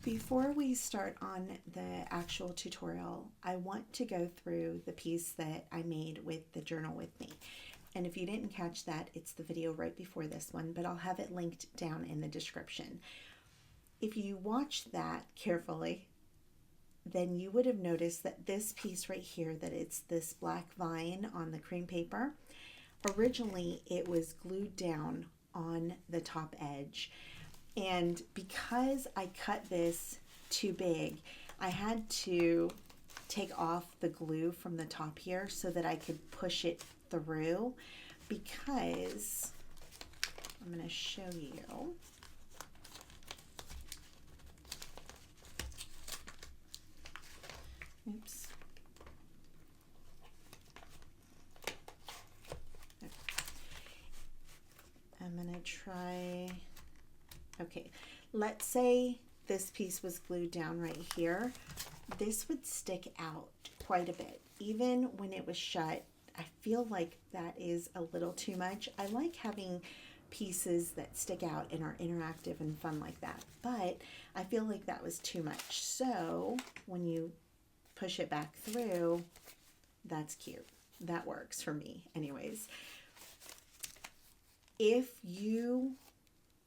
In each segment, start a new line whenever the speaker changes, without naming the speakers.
Before we start on the actual tutorial, I want to go through the piece that I made with the journal with me. And if you didn't catch that, it's the video right before this one, but I'll have it linked down in the description. If you watch that carefully, then you would have noticed that this piece right here, that it's this black vine on the cream paper, originally it was glued down on the top edge. And because I cut this too big, I had to take off the glue from the top here so that I could push it through, because I'm going to show you. Oops. I'm going to try. Okay, let's say this piece was glued down right here. This would stick out quite a bit. Even when it was shut, I feel like that is a little too much. I like having pieces that stick out and are interactive and fun like that, but I feel like that was too much. So when you push it back through, that's cute. That works for me anyways.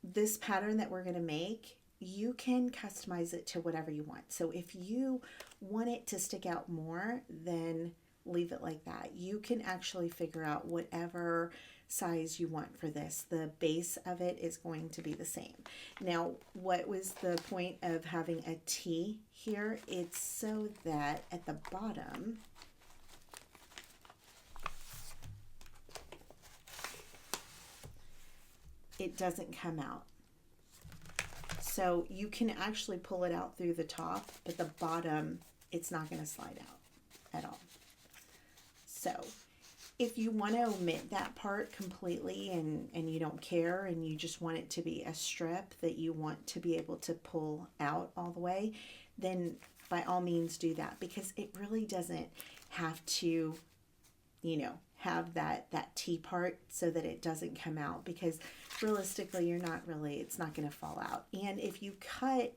This pattern that we're going to make, you can customize it to whatever you want. So if you want it to stick out more, then leave it like that. You can actually figure out whatever size you want for this. The base of it is going to be the same. Now, what was the point of having a T here? It's so that at the bottom, it doesn't come out. So you can actually pull it out through the top, but the bottom, it's not going to slide out at all. So if you want to omit that part completely and you don't care and you just want it to be a strip that you want to be able to pull out all the way, then by all means do that, because it really doesn't have to, have that T part so that it doesn't come out, because realistically it's not going to fall out. And if you cut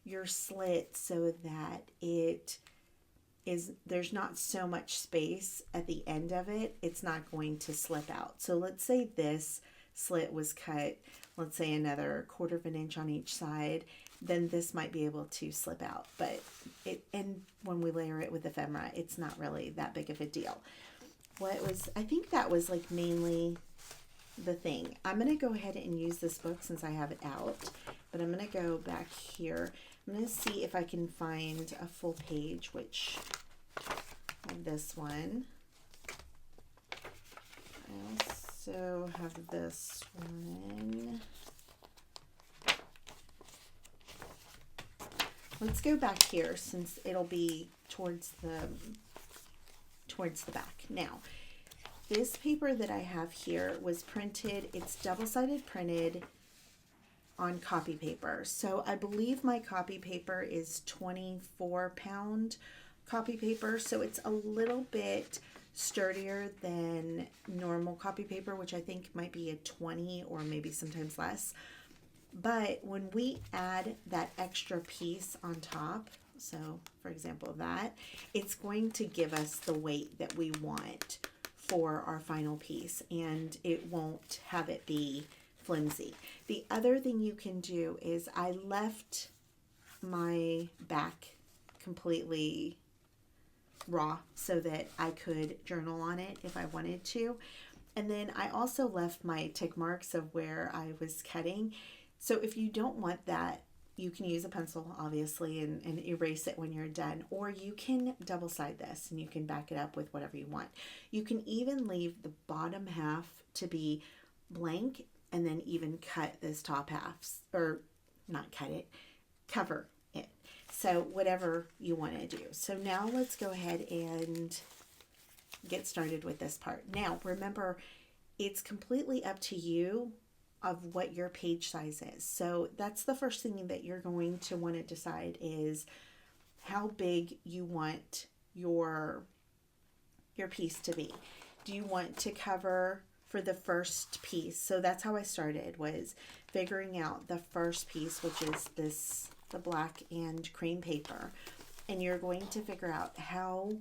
your slit so that there's not so much space at the end of it, it's not going to slip out. So let's say this slit was cut, let's say another 1/4 of an inch on each side, then this might be able to slip out. But and when we layer it with ephemera, it's not really that big of a deal. I think that was like mainly the thing. I'm going to go ahead and use this book since I have it out, but I'm going to go back here. I'm going to see if I can find a full page, which this one. I also have this one. Let's go back here since it'll be towards the back. Now, this paper that I have here was printed, it's double-sided printed on copy paper. So I believe my copy paper is 24-pound copy paper. So it's a little bit sturdier than normal copy paper, which I think might be a 20 or maybe sometimes less. But when we add that extra piece on top, so for example that, it's going to give us the weight that we want for our final piece, and it won't have it be flimsy. The other thing you can do is I left my back completely raw so that I could journal on it if I wanted to. And then I also left my tick marks of where I was cutting. So if you don't want that, you can use a pencil, obviously, and erase it when you're done. Or you can double side this and you can back it up with whatever you want. You can even leave the bottom half to be blank and then even cut this top half, or not cut it, cover it. So whatever you want to do. So now let's go ahead and get started with this part. Now, remember, it's completely up to you of what your page size is. So that's the first thing that you're going to want to decide is how big you want your piece to be. Do you want to cover for the first piece? So that's how I started, was figuring out the first piece, which is this the black and cream paper, and you're going to figure out how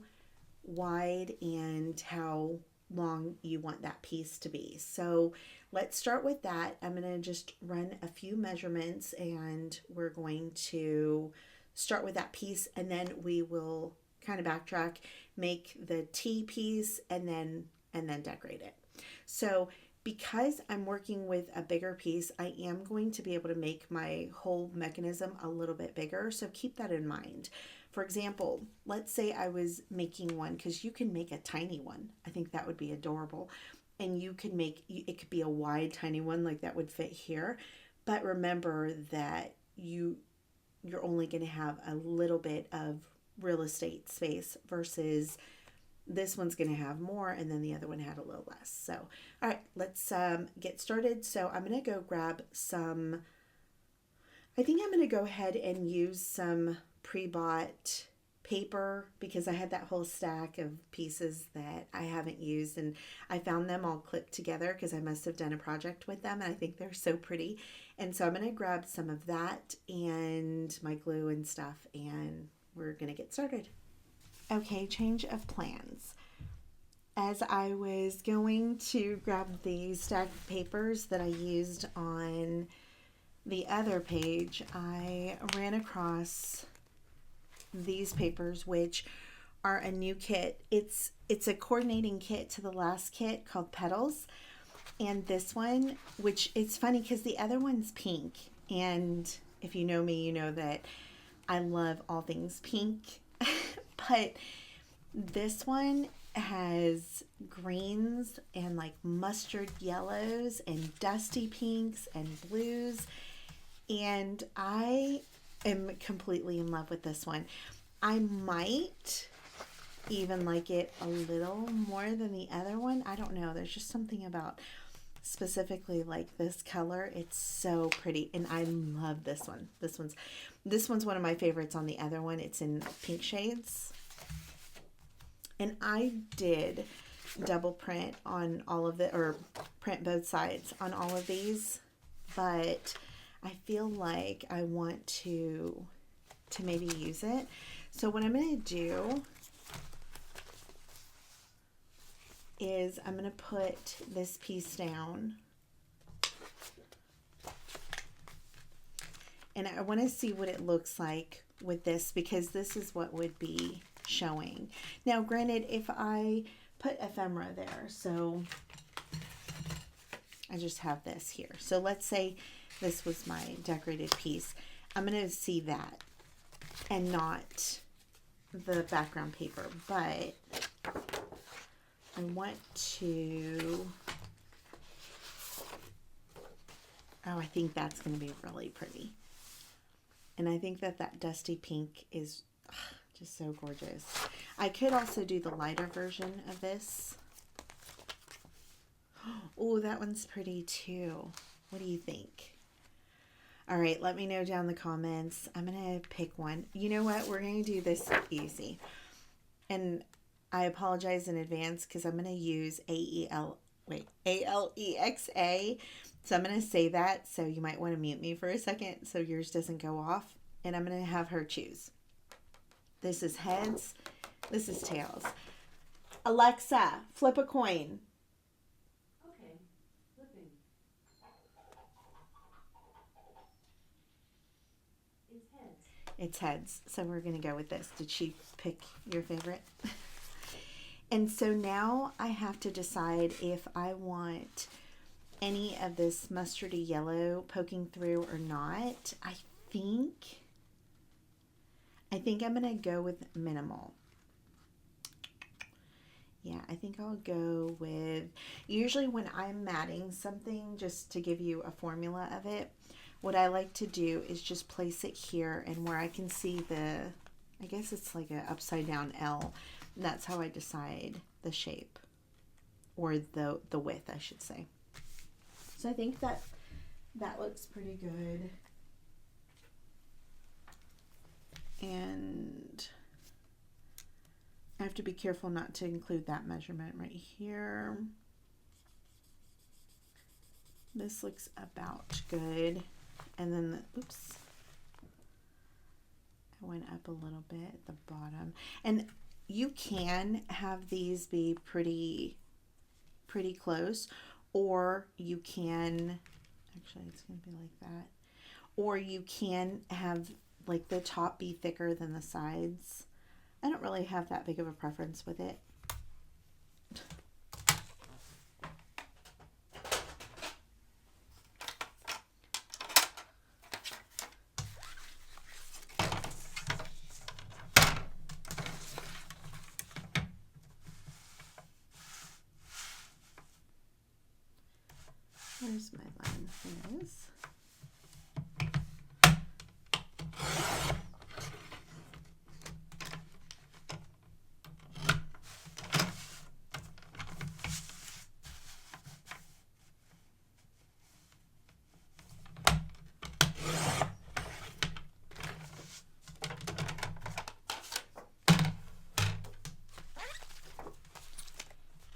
wide and how long you want that piece to be. So let's start with that. I'm going to just run a few measurements, and we're going to start with that piece, and then we will kind of backtrack, make the T piece, and then decorate it. So because I'm working with a bigger piece, I am going to be able to make my whole mechanism a little bit bigger. So keep that in mind. For example, let's say I was making one, because you can make a tiny one. I think that would be adorable. And you could make, it could be a wide, tiny one, like that would fit here. But remember that you're only going to have a little bit of real estate space versus this one's going to have more, and then the other one had a little less. So, all right, let's get started. So I'm going to go grab some, I think I'm going to go ahead and use some pre-bought paper, because I had that whole stack of pieces that I haven't used, and I found them all clipped together because I must have done a project with them, and I think they're so pretty. And so I'm going to grab some of that and my glue and stuff, and we're going to get started. Okay, change of plans. As I was going to grab the stack of papers that I used on the other page, I ran across these papers, which are a new kit. It's a coordinating kit to the last kit called Petals. And this one, which it's funny because the other one's pink. And if you know me, you know that I love all things pink. But this one has greens and like mustard yellows and dusty pinks and blues. And I am completely in love with this one. I might even like it a little more than the other one. I don't know. There's just something about specifically like this color. It's so pretty, and I love this one. This one's one of my favorites on the other one. It's in pink shades. And I did double print on all of it, or print both sides on all of these, but I feel like I want to maybe use it. So what I'm going to do is I'm going to put this piece down, and I want to see what it looks like with this, because this is what would be showing. Now granted, if I put ephemera there, so I just have this here. So let's say this was my decorated piece. I'm going to see that and not the background paper, but I want to, oh, I think that's going to be really pretty. And I think that dusty pink is just so gorgeous. I could also do the lighter version of this. Oh, that one's pretty too. What do you think? All right, let me know down in the comments. I'm going to pick one. You know what? We're going to do this easy. And I apologize in advance because I'm going to use ALEXA. So I'm going to say that. So you might want to mute me for a second so yours doesn't go off. And I'm going to have her choose. This is heads. This is tails. Alexa, flip a coin.
Okay, flipping. It's heads.
It's heads. So we're going to go with this. Did she pick your favorite? And so now I have to decide if I want any of this mustardy yellow poking through or not. I think I'm going to go with minimal. Yeah, I think I'll go with, usually when I'm matting something, just to give you a formula of it, what I like to do is just place it here, and where I can see the, I guess it's like an upside down L. And that's how I decide the shape, or the width, I should say. So I think that looks pretty good. And I have to be careful not to include that measurement right here. This looks about good. And then, oops. I went up a little bit at the bottom. And you can have these be pretty close, or you can, actually it's going to be like that, or you can have like the top be thicker than the sides. I don't really have that big of a preference with it. Where's my line? There it is.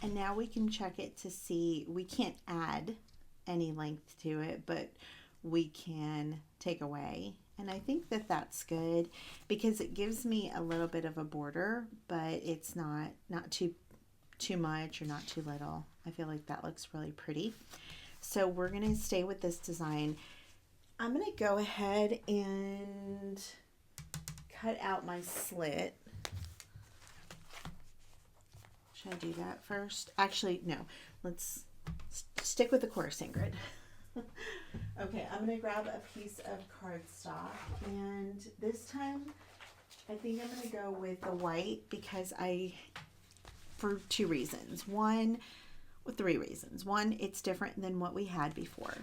And now we can check it to see, we can't add any length to it, but we can take away. And I think that that's good because it gives me a little bit of a border, but it's not too much or not too little. I feel like that looks really pretty. So we're going to stay with this design. I'm going to go ahead and cut out my slit. Should I do that first? Actually, no. Let's stick with the coursing grid. Okay, I'm going to grab a piece of cardstock, and this time I think I'm going to go with the white because for two reasons. Three reasons. One, it's different than what we had before.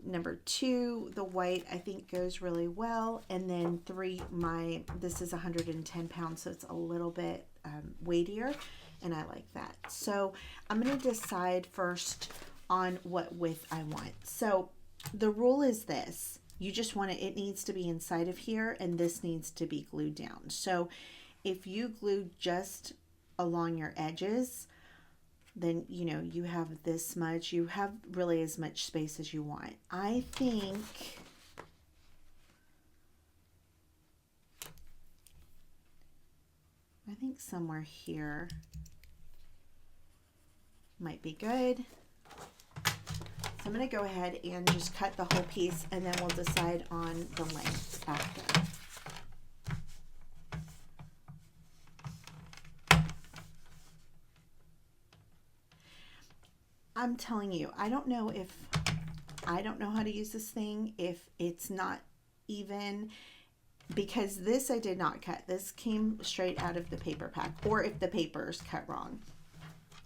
Number two, the white I think goes really well. And then three, this is 110 pounds, so it's a little bit weightier, and I like that. So I'm going to decide first on what width I want. So the rule is this. You just want it needs to be inside of here, and this needs to be glued down. So if you glue just along your edges, then you have this much. You have really as much space as you want. I think somewhere here might be good. So I'm going to go ahead and just cut the whole piece, and then we'll decide on the length after. I'm telling you, I don't know how to use this thing if it's not even, because this I did not cut. This came straight out of the paper pack, or if the paper is cut wrong.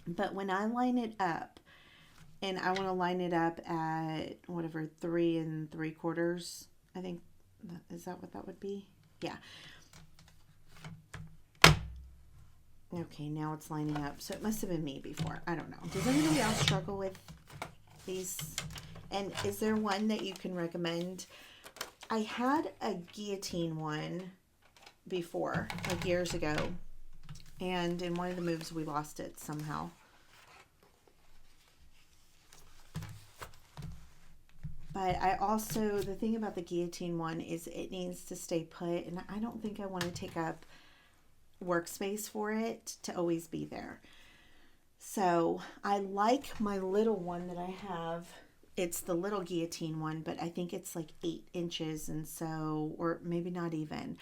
But when I line it up, and I want to line it up at whatever 3 3/4, I think, is that what that would be? Yeah. Okay, now it's lining up. So it must have been me before. I don't know. Does anybody else struggle with these? And is there one that you can recommend? I had a guillotine one before, like years ago. And in one of the moves, we lost it somehow. But I also, the thing about the guillotine one is it needs to stay put. And I don't think I want to take up workspace for it to always be there. So I like my little one that I have. It's the little guillotine one, but I think it's like 8 inches, and so, or maybe not even.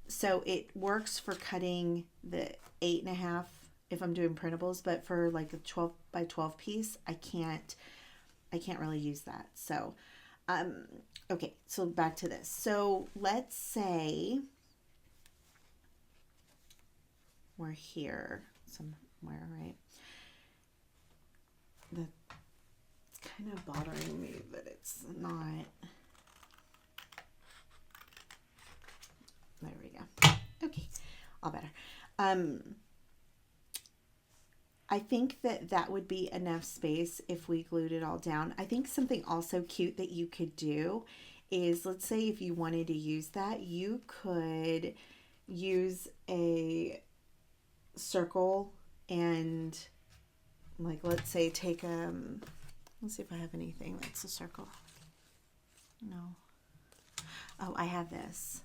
So it works for cutting the 8.5 if I'm doing printables, but for like a 12 by 12 piece, I can't really use that. So okay, so back to this. So let's say we're here somewhere, right? It's kind of bothering me that it's not. There we go. Okay, all better. I think that would be enough space if we glued it all down. I think something also cute that you could do is, let's say if you wanted to use that, you could use a circle and, like, let's say take let's see if I have anything that's a circle. No. Oh, I have this.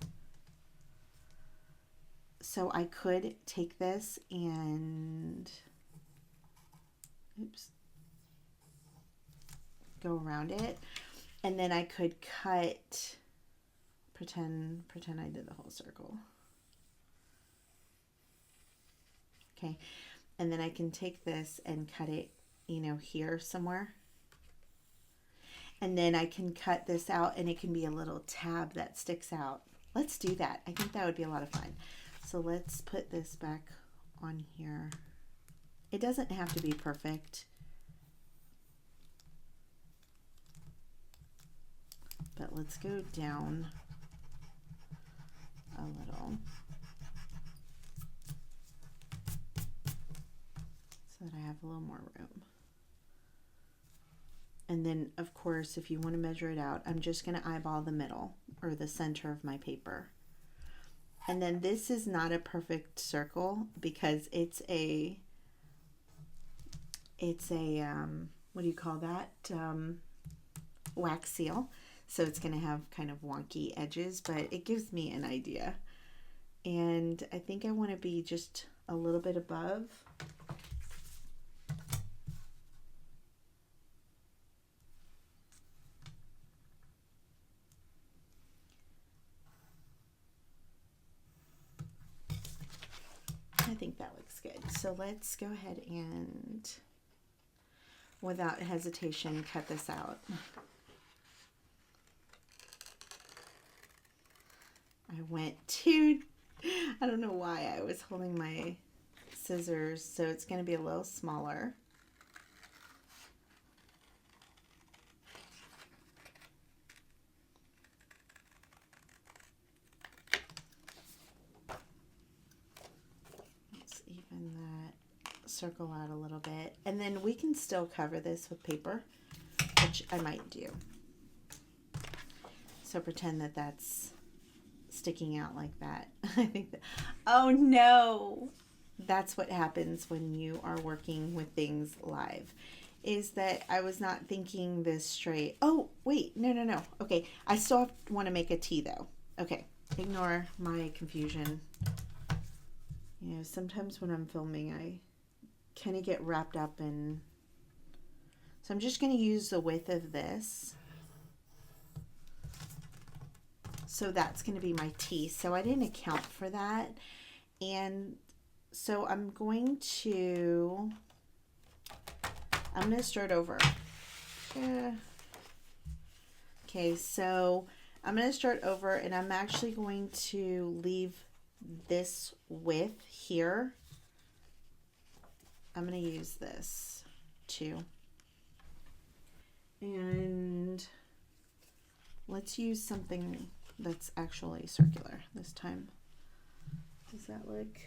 So I could take this and, oops, go around it, and then I could cut, pretend I did the whole circle. Okay, and then I can take this and cut it, you know, here somewhere. And then I can cut this out and it can be a little tab that sticks out. Let's do that. I think that would be a lot of fun. So let's put this back on here. It doesn't have to be perfect, but let's go down a little so that I have a little more room. And then, of course, if you want to measure it out, I'm just going to eyeball the middle or the center of my paper. And then this is not a perfect circle because it's a what do you call that? Wax seal. So it's going to have kind of wonky edges, but it gives me an idea. And I think I want to be just a little bit above. I think that looks good. So let's go ahead and, without hesitation, cut this out. I went too, I don't know why I was holding my scissors, so it's going to be a little smaller. Let's even that circle out a little bit. And then we can still cover this with paper, which I might do. So pretend that that's sticking out like that. I think that, oh no, that's what happens when you are working with things live, is that I was not thinking this straight. Oh wait, no. Okay, I still want to make a T though. Okay, ignore my confusion. You know, sometimes when I'm filming I kind of get wrapped up in, so I'm just going to use the width of this. So that's going to be my T. So I didn't account for that. And so I'm going to start over. Okay, so I'm going to start over and I'm actually going to leave this width here. I'm going to use this too. And let's use something that's actually circular this time. Does that look?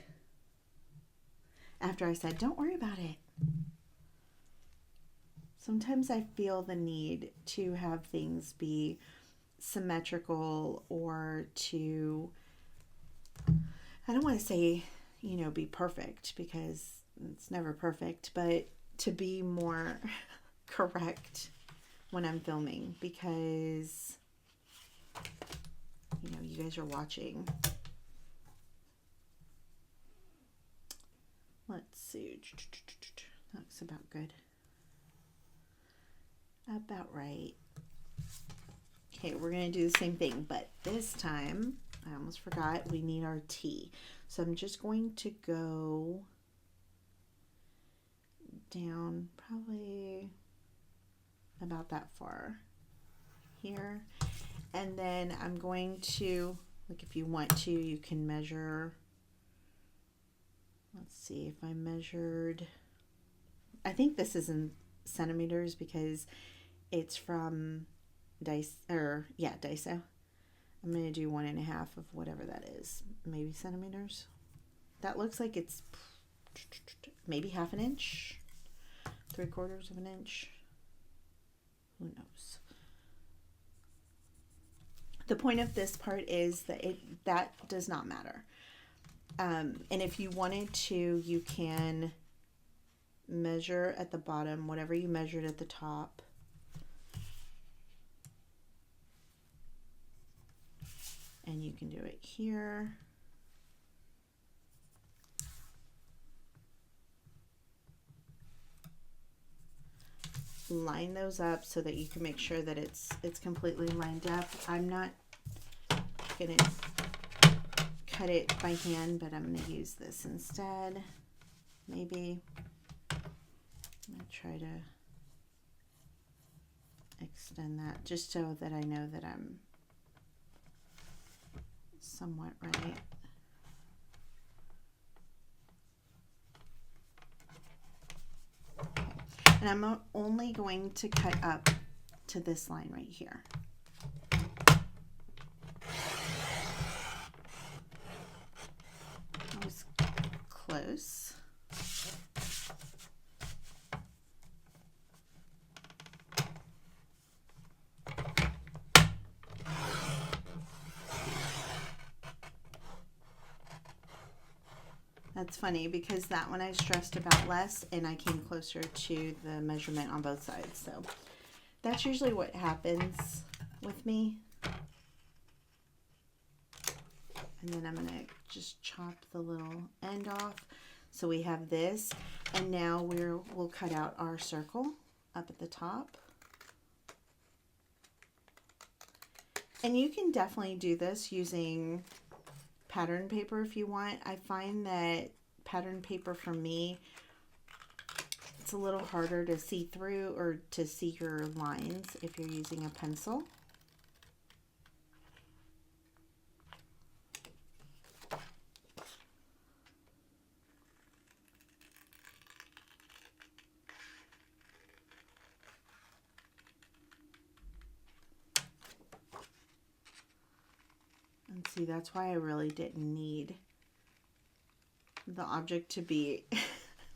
After I said, don't worry about it. Sometimes I feel the need to have things be symmetrical or to, I don't want to say, you know, be perfect because it's never perfect, but to be more correct when I'm filming because, you know, you guys are watching. Let's see. That looks about good. About right. Okay, we're going to do the same thing, but this time, I almost forgot, we need our T. So I'm just going to go down probably about that far here. And then I'm going to, like if you want to, you can measure, let's see if I measured, I think this is in centimeters because it's from Daiso. I'm going to do 1.5 of whatever that is, maybe centimeters. That looks like it's maybe 1/2 inch, 3/4 of an inch. Who knows? The point of this part is that that does not matter. And if you wanted to, you can measure at the bottom, whatever you measured at the top. And you can do it here. line those up so that you can make sure that it's completely lined up. I'm not gonna cut it by hand, but I'm gonna use this instead. Maybe I'm gonna try to extend that just so that I know that I'm somewhat right. And I'm only going to cut up to this line right here. That was close. That's funny because that one I stressed about less and I came closer to the measurement on both sides. So that's usually what happens with me. And then I'm gonna just chop the little end off. So we have this, and now we'll cut out our circle up at the top. And you can definitely do this using pattern paper if you want. I find that pattern paper for me, it's a little harder to see through or to see your lines if you're using a pencil. And see, that's why I really didn't need the object to be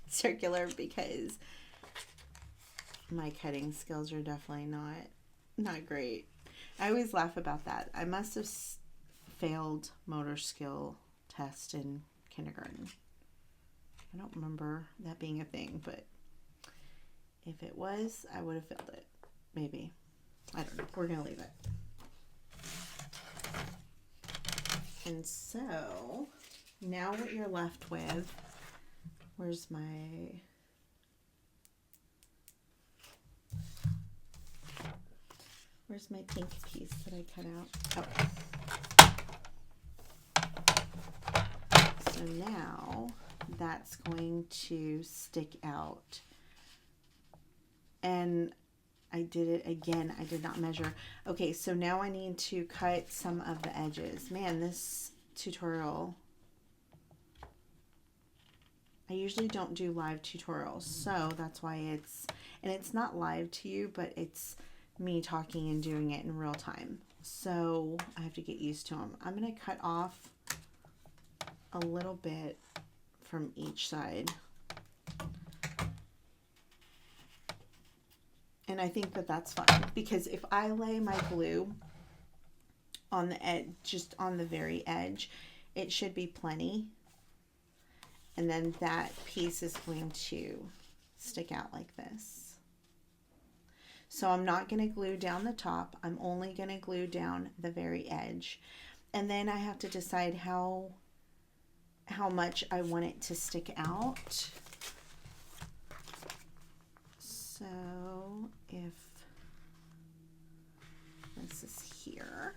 circular, because my cutting skills are definitely not great. I always laugh about that. I must have failed motor skill test in kindergarten. I don't remember that being a thing, but if it was, I would have failed it. Maybe. I don't know. We're going to leave it. And so now what you're left with, where's my pink piece that I cut out? Oh. So now that's going to stick out. And I did it again. I did not measure. Okay, so now I need to cut some of the edges. Man, this tutorial, I usually don't do live tutorials, so that's why it's not live to you, but it's me talking and doing it in real time. So I have to get used to them. I'm going to cut off a little bit from each side. And I think that that's fun, because if I lay my glue on the edge, just on the very edge, it should be plenty. And then that piece is going to stick out like this. So I'm not going to glue down the top. I'm only going to glue down the very edge. And then I have to decide how much I want it to stick out. So if this is here,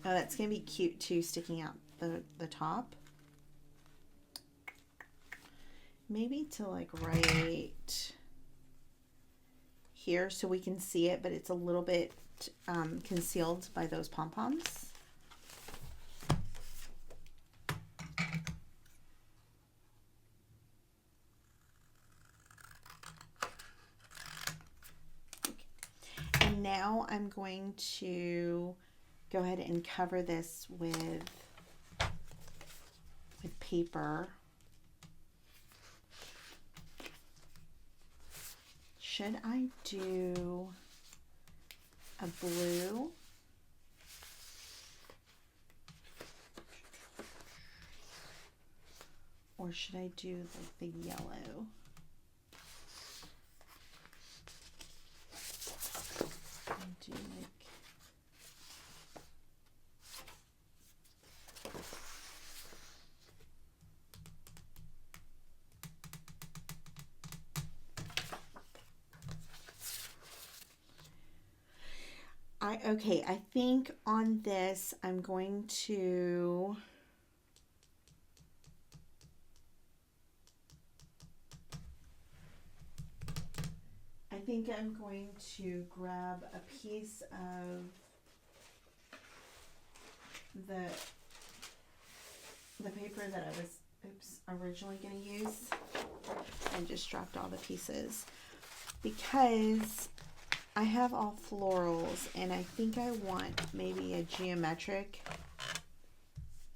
oh, that's going to be cute too, sticking out the top. Maybe to like right here so we can see it, but it's a little bit concealed by those pom-poms. Now I'm going to go ahead and cover this with paper. Should I do a blue? Or should I do like the yellow? Do like Okay, I think on this I'm going to grab a piece of the paper that I was originally going to use, and just dropped all the pieces because I have all florals and I think I want maybe a geometric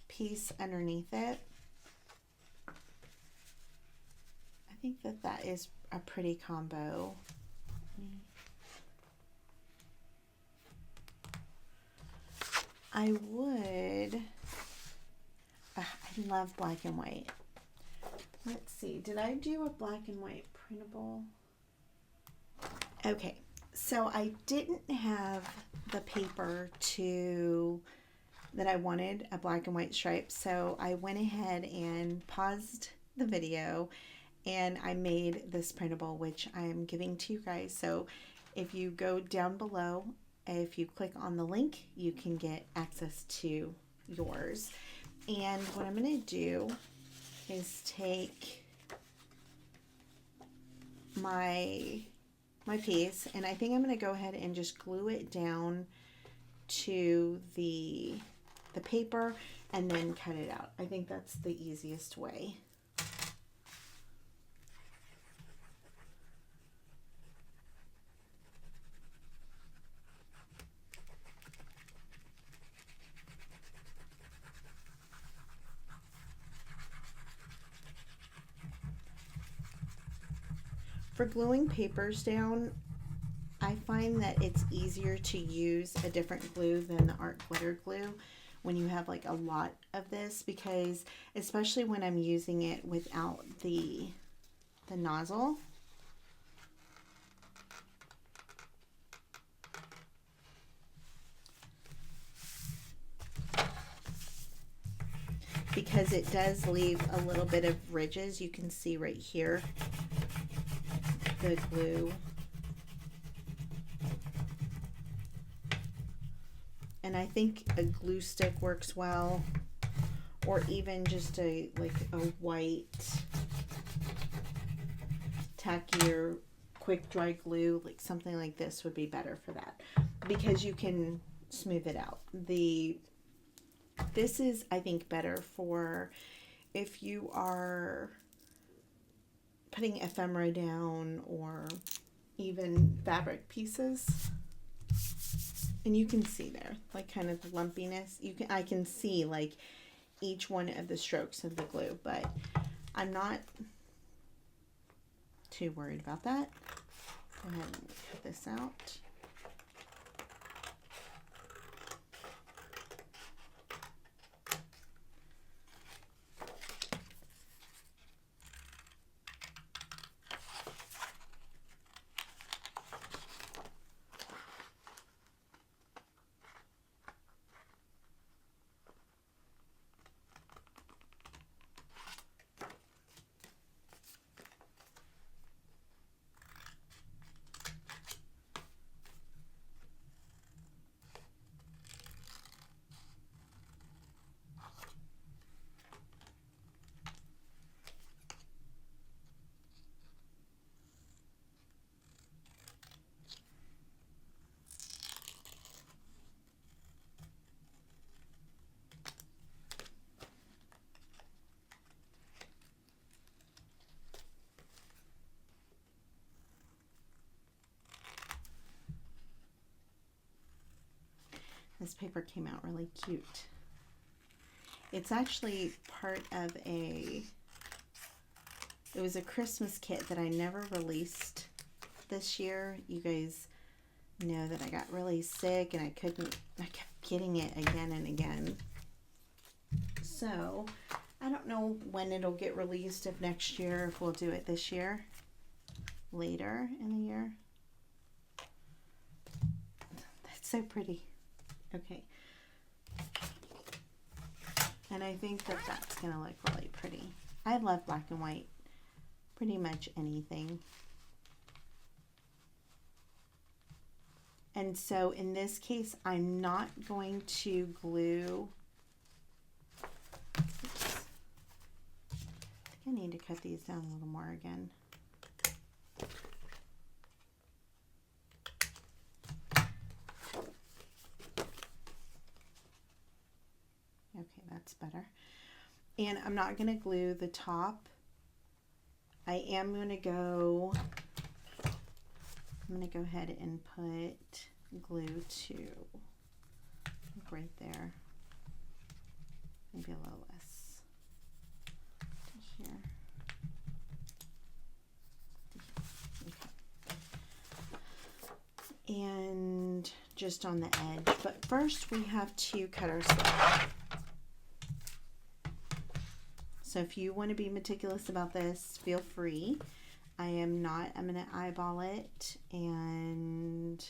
piece underneath it. I think that is a pretty combo. I love black and white. Let's see, did I do a black and white printable? Okay, so I didn't have the paper that I wanted a black and white stripe, so I went ahead and paused the video and I made this printable, which I'm giving to you guys. So if you go down below, if you click on the link, you can get access to yours. And what I'm going to do is take my piece, and I think I'm going to go ahead and just glue it down to the paper and then cut it out. I think that's the easiest way. For gluing papers down, I find that it's easier to use a different glue than the art glitter glue when you have like a lot of this, because especially when I'm using it without the nozzle. Because it does leave a little bit of ridges. You can see right here the glue. And I think a glue stick works well, or even just a white tackier quick dry glue, like something like this would be better for that, because you can smooth it out. This is, I think, better for if you are putting ephemera down or even fabric pieces. And you can see there, like, kind of the lumpiness. I can see like each one of the strokes of the glue, but I'm not too worried about that. Go ahead and cut this out. This paper came out really cute. It's actually part of it was a Christmas kit that I never released this year. You guys know that I got really sick and I kept getting it again and again. So I don't know when it'll get released, if next year, if we'll do it this year, later in the year. That's so pretty. Okay. And I think that that's going to look really pretty. I love black and white. Pretty much anything. And so in this case, I'm not going to glue. Oops. I think I need to cut these down a little more again. Okay, that's better. And I'm not going to glue the top. I am going to go, I'm going to go ahead and put glue to right there. Maybe a little less to here. Okay. And just on the edge. But first we have to cut our slip. So if you want to be meticulous about this, feel free. I am not. I'm going to eyeball it, and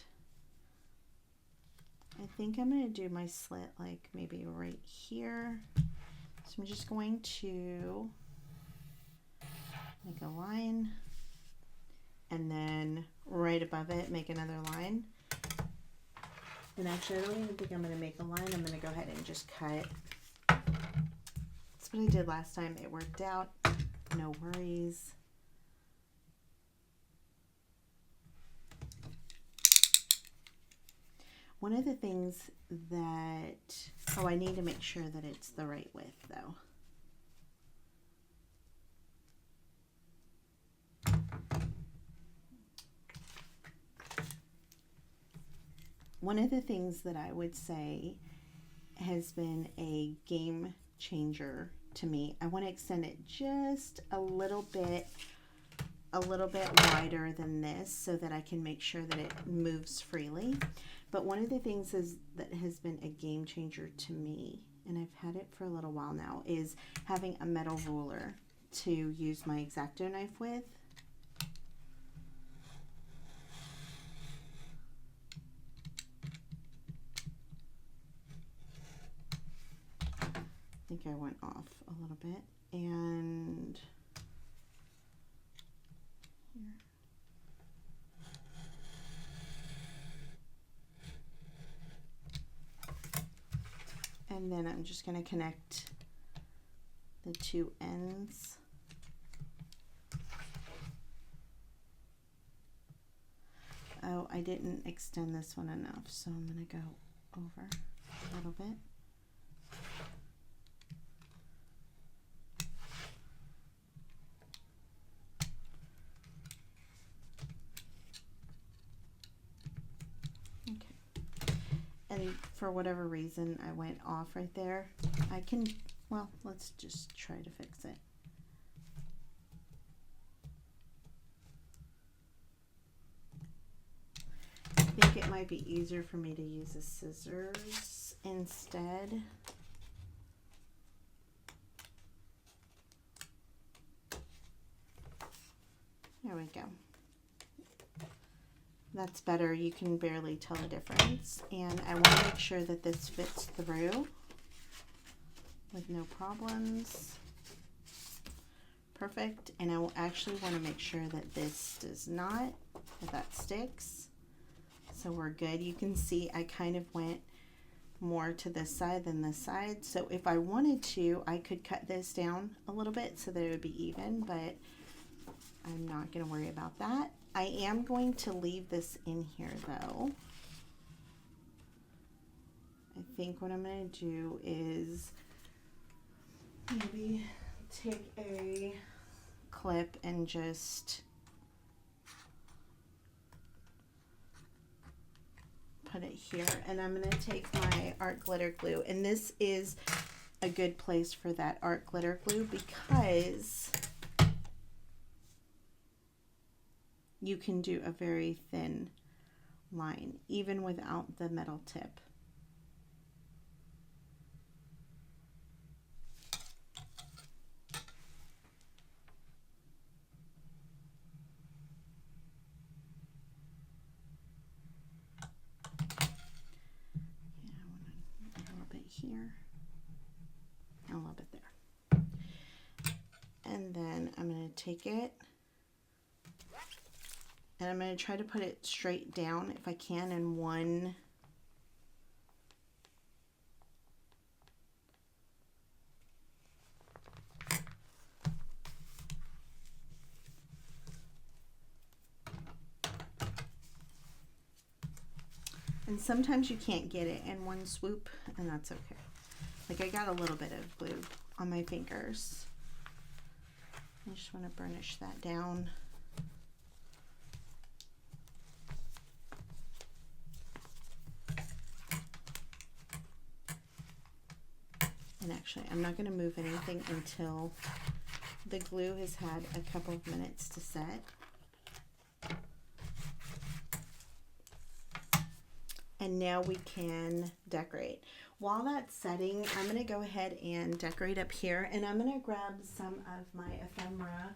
I think I'm going to do my slit like maybe right here. So I'm just going to make a line, and then right above it make another line. And actually I don't even think I'm going to make a line. I'm going to go ahead and just cut. That's what I did last time. It worked out. No worries. One of the things that, I need to make sure that it's the right width though. One of the things that I would say has been a game changer to me, I want to extend it just a little bit wider than this so that I can make sure that it moves freely. But one of the things that has been a game changer to me, and I've had it for a little while now, is having a metal ruler to use my X-Acto knife with. I think I went off a little bit, and here. And then I'm just going to connect the two ends. Oh, I didn't extend this one enough, so I'm going to go over a little bit. And for whatever reason I went off right there. I can, well, let's just try to fix it. I think it might be easier for me to use a scissors instead. There we go. That's better. You can barely tell the difference. And I want to make sure that this fits through with no problems. Perfect. And I will actually want to make sure that this does not, that sticks. So we're good. You can see I kind of went more to this side than this side. So if I wanted to, I could cut this down a little bit so that it would be even, but I'm not going to worry about that. I am going to leave this in here though. I think what I'm going to do is maybe take a clip and just put it here. And I'm going to take my art glitter glue. And this is a good place for that art glitter glue because you can do a very thin line, even without the metal tip. Yeah, I want a little bit here, and a little bit there. And then I'm going to take it And I'm going to try to put it straight down if I can in one. And sometimes you can't get it in one swoop, and that's okay. Like I got a little bit of glue on my fingers. I just want to burnish that down. And actually, I'm not going to move anything until the glue has had a couple of minutes to set. And now we can decorate. While that's setting, I'm going to go ahead and decorate up here. And I'm going to grab some of my ephemera.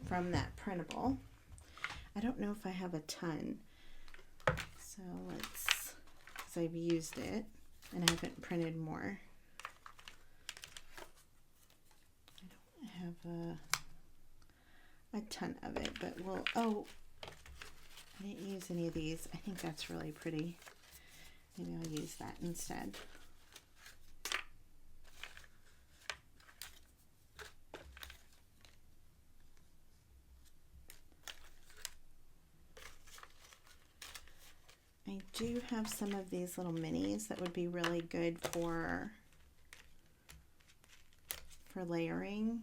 From that printable. I don't know if I have a ton. So let's, because I've used it and I haven't printed more. I don't have a ton of it, but we'll, oh, I didn't use any of these. I think that's really pretty. Maybe I'll use that instead. I do have some of these little minis that would be really good for layering.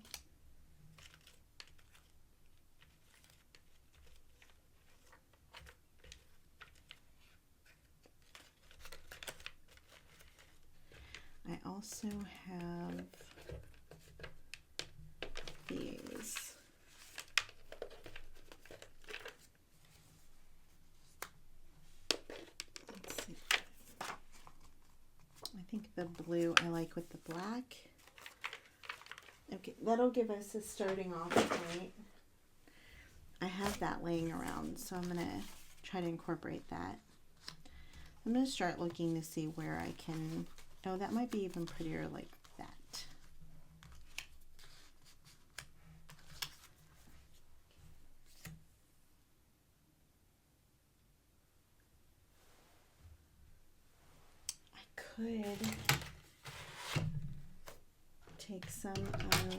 I also have these. Let's see. I think the blue I like with the black. Okay, that'll give us a starting off point. I have that laying around, so I'm going to try to incorporate that. I'm going to start looking to see where I can. Oh, that might be even prettier like that. I could take some of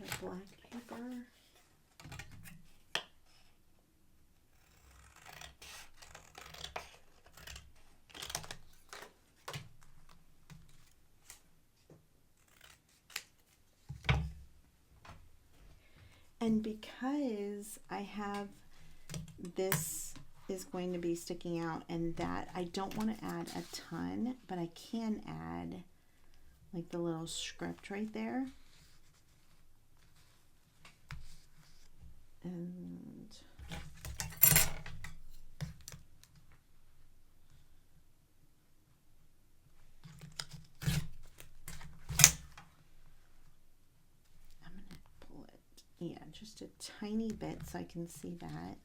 the black paper. And because I have this is going to be sticking out and that, I don't want to add a ton, but I can add like the little script right there. And I'm going to pull it, yeah, just a tiny bit so I can see that.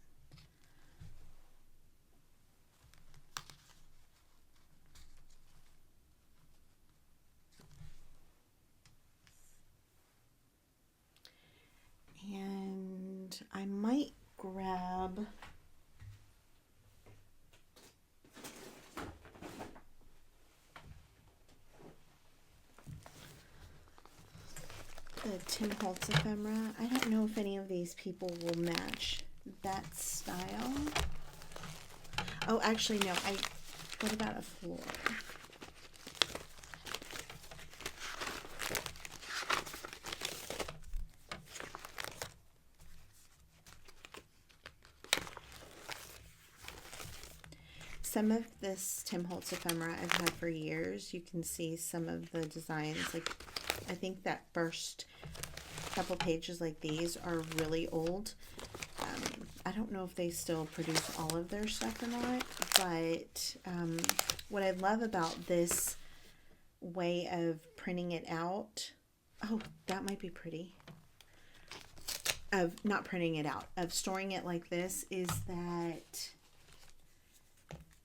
And I might grab the Tim Holtz ephemera. I don't know if any of these people will match that style. Oh, actually, no. What about a floor? Some of this Tim Holtz ephemera I've had for years. You can see some of the designs. Like, I think that first couple pages like these are really old. I don't know if they still produce all of their stuff or not, but what I love about this way of printing it out, oh, that might be pretty, of not printing it out, of storing it like this, is that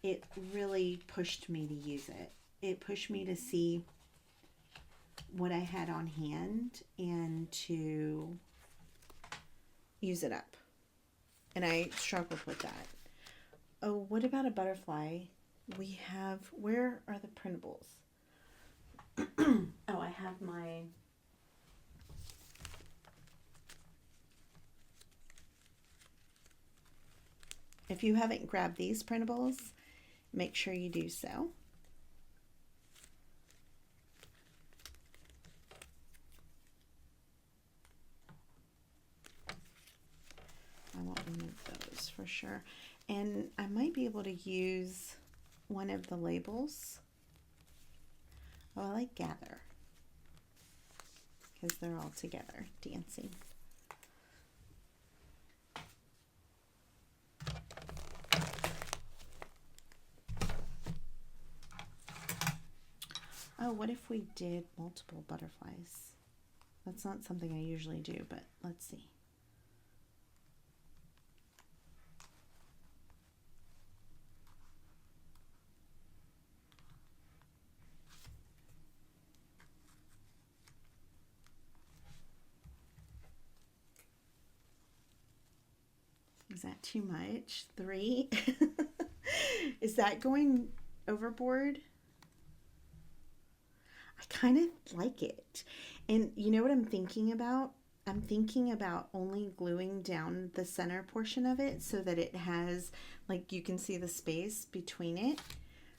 it really pushed me to use it. It pushed me to see what I had on hand and to use it up. And I struggled with that. Oh, what about a butterfly? We have, where are the printables? Oh, I have my, if you haven't grabbed these printables, make sure you do so. I won't remove those for sure. And I might be able to use one of the labels. Oh, I like gather, because they're all together dancing. Oh, what if we did multiple butterflies? That's not something I usually do, but let's see. Is that too much? 3? Is that going overboard? I kind of like it. And you know what I'm thinking about? I'm thinking about only gluing down the center portion of it so that it has, like, you can see the space between it.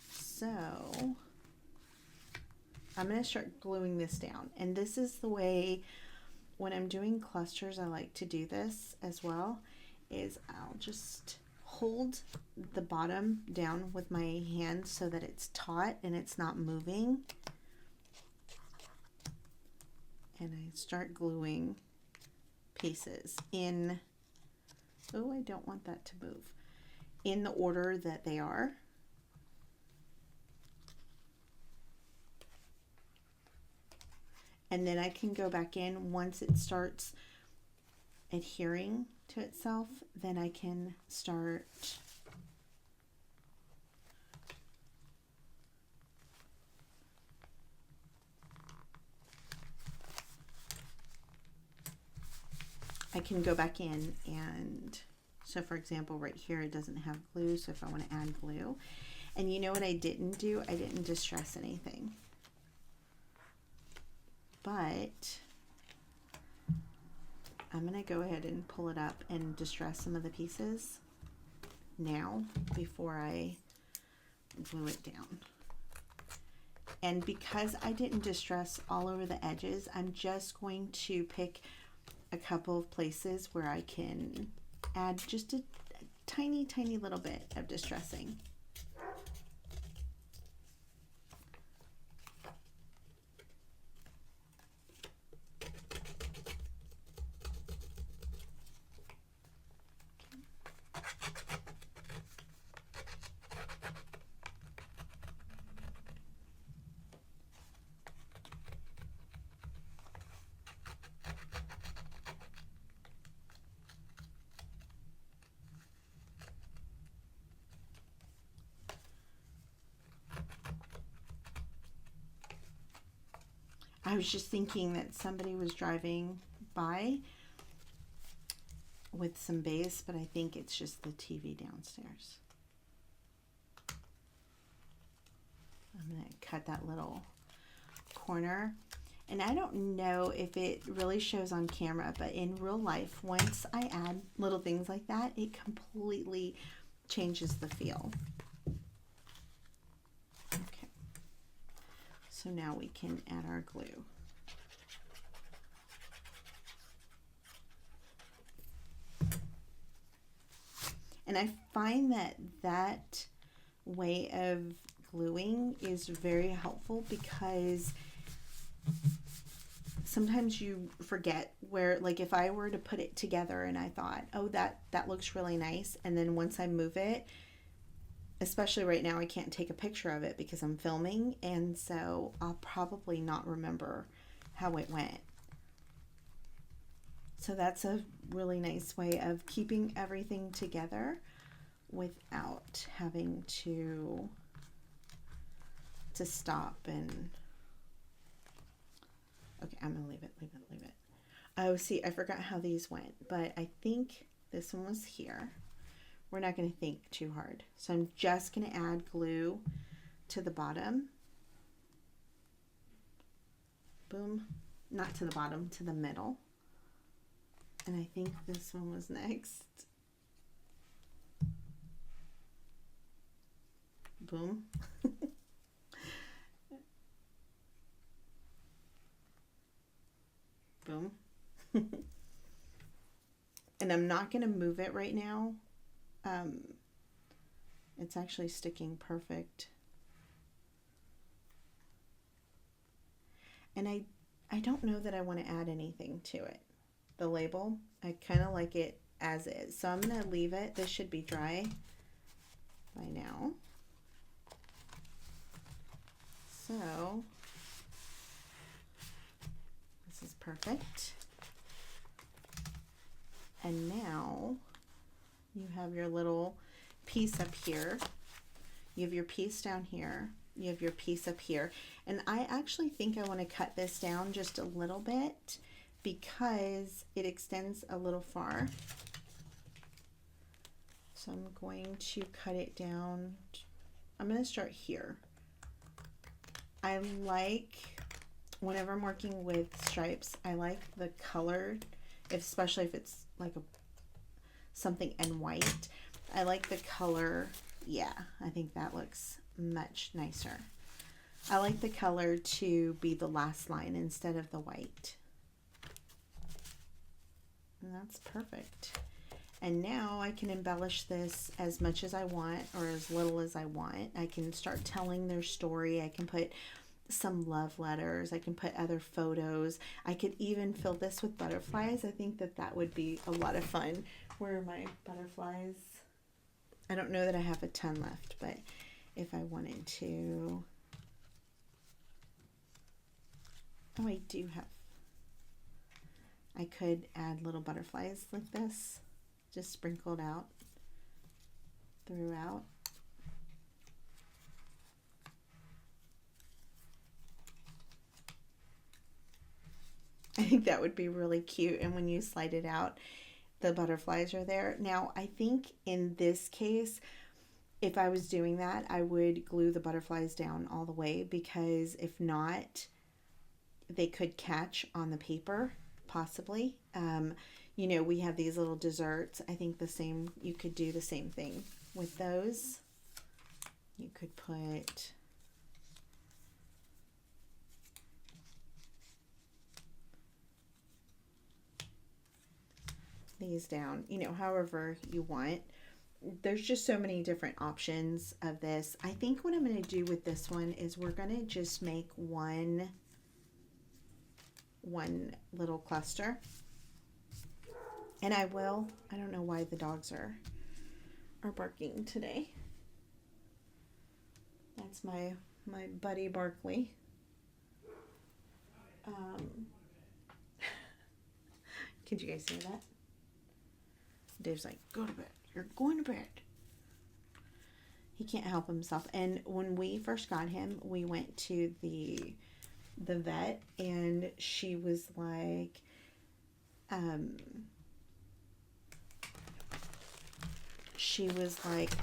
So I'm going to start gluing this down. And this is the way, when I'm doing clusters, I like to do this as well, is I'll just hold the bottom down with my hand so that it's taut and it's not moving. And I start gluing pieces in, oh, I don't want that to move, in the order that they are. And then I can go back in once it starts adhering to itself, then I can start go back in, and so for example right here it doesn't have glue, so if I want to add glue, and you know what I didn't do? I didn't distress anything, but I'm going to go ahead and pull it up and distress some of the pieces now before I glue it down. And because I didn't distress all over the edges, I'm just going to pick a couple of places where I can add just a tiny, tiny little bit of distressing. I was just thinking that somebody was driving by with some bass, but I think it's just the TV downstairs. I'm going to cut that little corner. And I don't know if it really shows on camera, but in real life, once I add little things like that, it completely changes the feel. Okay. So now we can add our glue. And I find that way of gluing is very helpful, because sometimes you forget where, like if I were to put it together and I thought, oh, that looks really nice, and then once I move it, especially right now, I can't take a picture of it because I'm filming, and so I'll probably not remember how it went. So that's a really nice way of keeping everything together without having to stop and, okay, I'm gonna leave it. Oh, see, I forgot how these went, but I think this one was here. We're not going to think too hard. So I'm just going to add glue to the bottom. Boom. Not to the bottom, to the middle. And I think this one was next. Boom. Boom. And I'm not going to move it right now. It's actually sticking perfect. And I don't know that I want to add anything to it. The label, I kind of like it as is. So I'm going to leave it. This should be dry by now. So this is perfect. And now you have your little piece up here. You have your piece down here. You have your piece up here. And I actually think I want to cut this down just a little bit because it extends a little far. So I'm going to cut it down. I'm going to start here. I like, whenever I'm working with stripes, I like the color, especially if it's like something in white. I like the color. Yeah, I think that looks much nicer. I like the color to be the last line instead of the white. And that's perfect. And now I can embellish this as much as I want or as little as I want. I can start telling their story. I can put some love letters. I can put other photos. I could even fill this with butterflies. I think that that would be a lot of fun. Where are my butterflies? I don't know that I have a ton left, but if I wanted to, oh, I do have, I could add little butterflies like this, just sprinkled out throughout. I think that would be really cute. And when you slide it out, the butterflies are there. Now, I think in this case, if I was doing that, I would glue the butterflies down all the way, because if not, they could catch on the paper, possibly. You know, we have these little desserts. I think you could do the same thing with those. You could put these down, you know, however you want. There's just so many different options of this. I think what I'm going to do with this one is we're going to just make one little cluster. And I don't know why the dogs are barking today. That's my buddy Barkley. Could you guys hear that? Dave's like, go to bed. You're going to bed. He can't help himself. And when we first got him, we went to the vet, and she was like,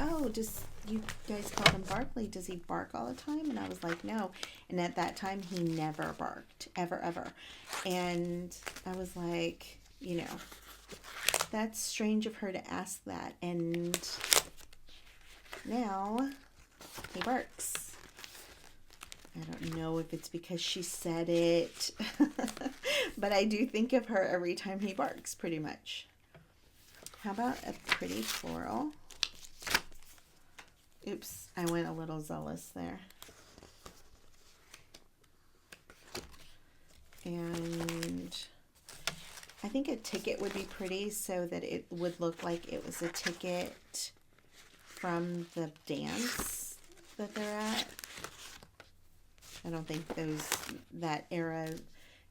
oh, you guys call him Barkley? Does he bark all the time? And I was like, no. And at that time, he never barked, ever. And I was like, you know, that's strange of her to ask that. And now he barks. I don't know if it's because she said it, but I do think of her every time he barks, pretty much. How about a pretty floral? Oops, I went a little zealous there. And I think a ticket would be pretty, so that it would look like it was a ticket from the dance that they're at. I don't think that era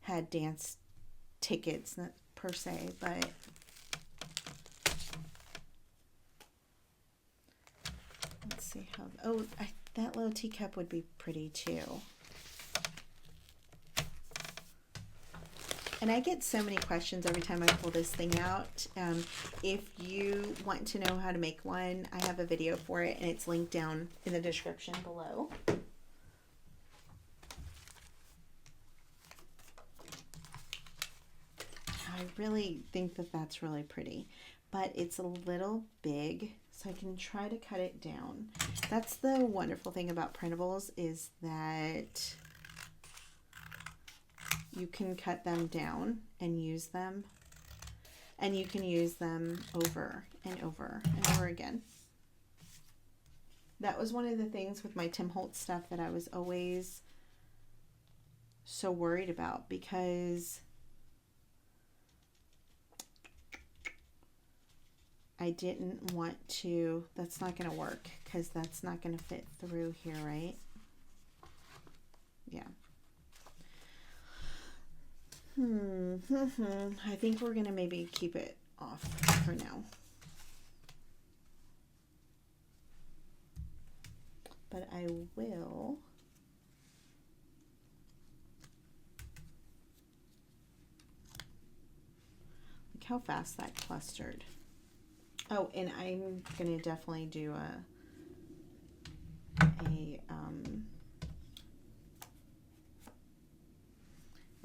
had dance tickets, not per se, but see how, oh, that little teacup would be pretty too. And I get so many questions every time I pull this thing out. If you want to know how to make one, I have a video for it and it's linked down in the description below. I really think that that's really pretty, but it's a little big, so I can try to cut it down. That's the wonderful thing about printables, is that you can cut them down and use them, and you can use them over and over and over again. That was one of the things with my Tim Holtz stuff that I was always so worried about, because I didn't want to, that's not going to work because that's not going to fit through here, right? Yeah. I think we're going to maybe keep it off for now. But I will. Look how fast that clustered. Oh, and I'm going to definitely do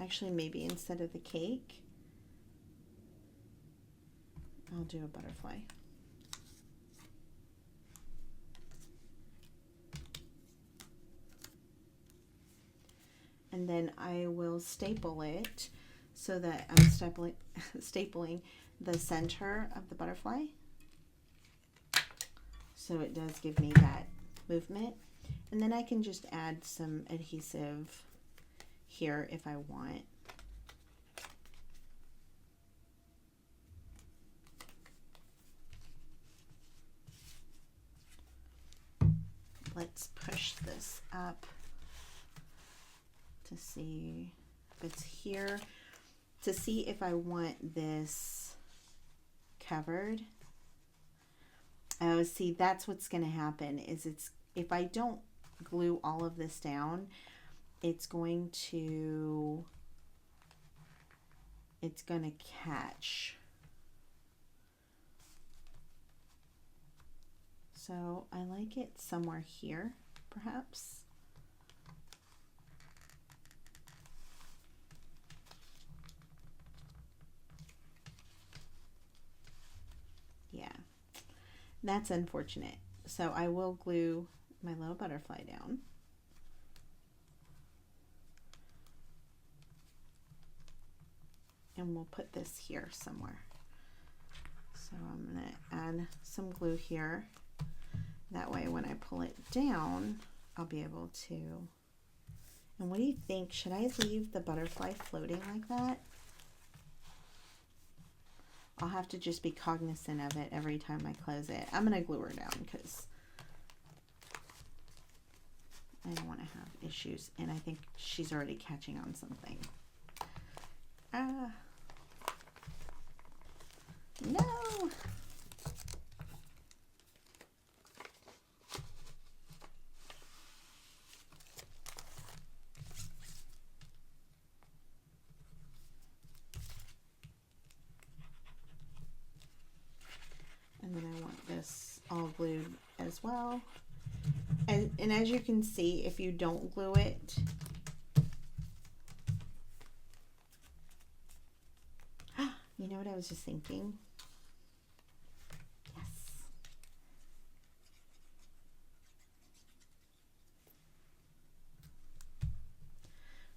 actually maybe instead of the cake, I'll do a butterfly. And then I will staple it so that I'm stapling the center of the butterfly. So it does give me that movement. And then I can just add some adhesive here if I want. Let's push this up to see if it's here, to see if I want this covered. Oh, see, that's what's going to happen, is if I don't glue all of this down, it's going to catch. So I like it somewhere here, perhaps. Yeah, that's unfortunate. So I will glue my little butterfly down. And we'll put this here somewhere. So I'm going to add some glue here. That way when I pull it down, I'll be able to. And what do you think? Should I leave the butterfly floating like that? I'll have to just be cognizant of it every time I close it. I'm going to glue her down because I don't want to have issues. And I think she's already catching on something. No! And then I want this all glued as well. And as you can see, if you don't glue it, you know what I was just thinking? Yes.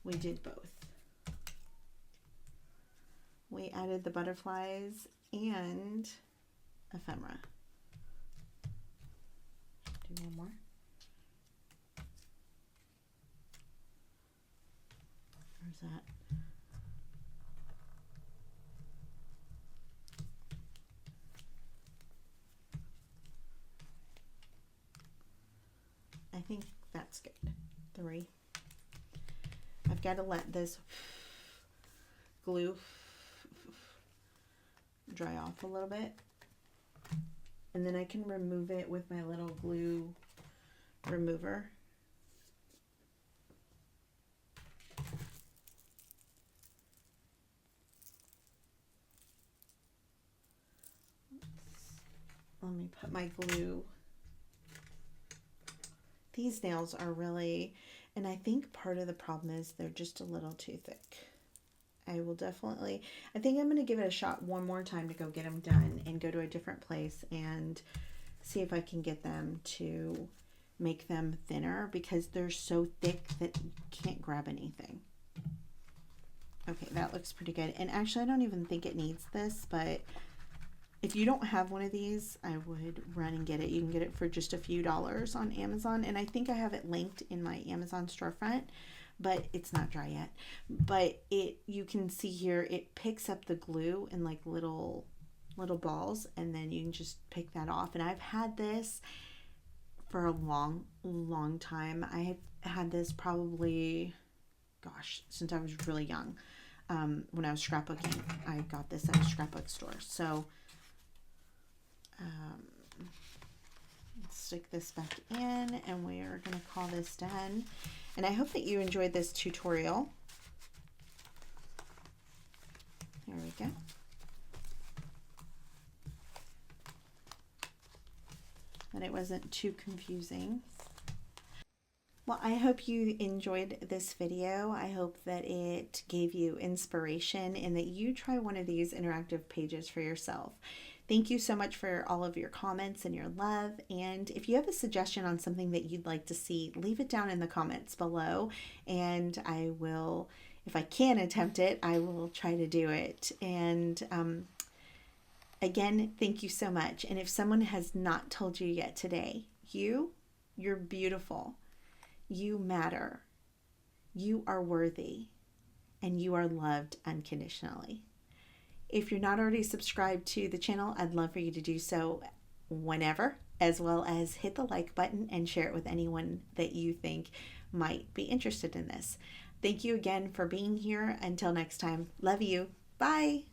We did both. We added the butterflies and ephemera. Do one more. Where's that? I think that's good. 3. I've got to let this glue dry off a little bit, and then I can remove it with my little glue remover. Let me put my glue. These nails are really, and I think part of the problem is they're just a little too thick. I think I'm going to give it a shot one more time to go get them done and go to a different place and see if I can get them to make them thinner, because they're so thick that you can't grab anything. Okay, that looks pretty good. And actually, I don't even think it needs this, but if you don't have one of these, I would run and get it. You can get it for just a few dollars on Amazon, and I think I have it linked in my Amazon storefront, but it's not dry yet. But you can see here, it picks up the glue in like little balls, and then you can just pick that off. And I've had this for a long time. I have had this probably, gosh, since I was really young. When I was scrapbooking, I got this at a scrapbook store. So let's stick this back in, and we are going to call this done. And I hope that you enjoyed this tutorial. There we go. And it wasn't too confusing. Well, I hope you enjoyed this video. I hope that it gave you inspiration and that you try one of these interactive pages for yourself. Thank you so much for all of your comments and your love. And if you have a suggestion on something that you'd like to see, leave it down in the comments below. And I will, if I can attempt it, I will try to do it. And again, thank you so much. And if someone has not told you yet today, you're beautiful. You matter. You are worthy. And you are loved unconditionally. If you're not already subscribed to the channel, I'd love for you to do so whenever, as well as hit the like button and share it with anyone that you think might be interested in this. Thank you again for being here. Until next time, love you. Bye.